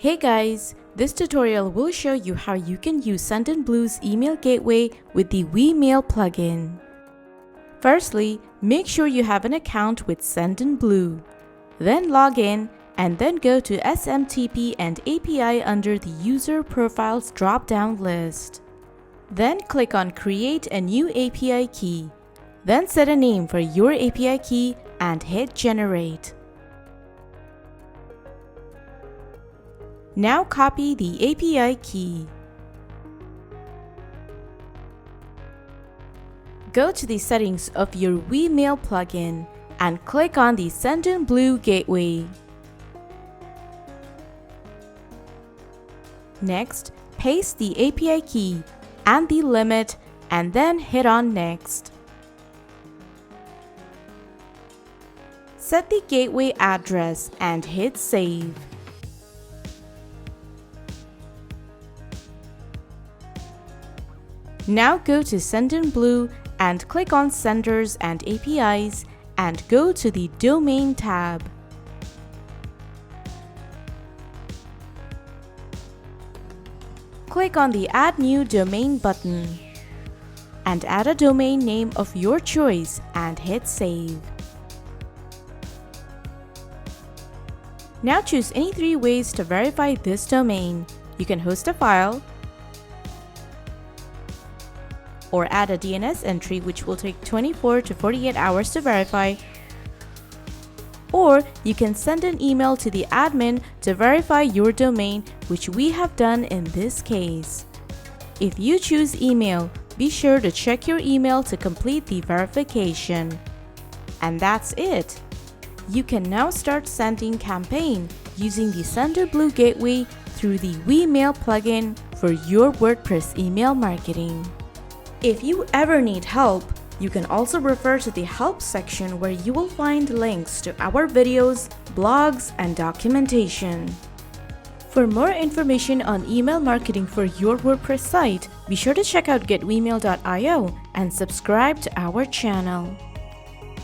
Hey guys, this tutorial will show you how you can use Sendinblue's email gateway with the WeMail plugin. Firstly, make sure you have an account with Sendinblue. Then log in and then go to SMTP and API under the User Profiles drop-down list. Then click on Create a new API key. Then set a name for your API key and hit Generate. Now copy the API key. Go to the settings of your WeMail plugin and click on the Sendinblue gateway. Next, paste the API key and the limit and then hit on Next. Set the gateway address and hit Save. Now go to Sendinblue and click on Senders and APIs and go to the Domain tab. Click on the Add New Domain button and add a domain name of your choice and hit Save. Now choose any three ways to verify this domain. You can host a file, or add a DNS entry which will take 24 to 48 hours to verify, or you can send an email to the admin to verify your domain, which we have done in this case. If you choose email, be sure to check your email to complete the verification. And that's it! You can now start sending campaign using the Sendinblue gateway through the WeMail plugin for your WordPress email marketing. If you ever need help, you can also refer to the help section where you will find links to our videos, blogs, and documentation. For more information on email marketing for your WordPress site, be sure to check out getwemail.io and subscribe to our channel.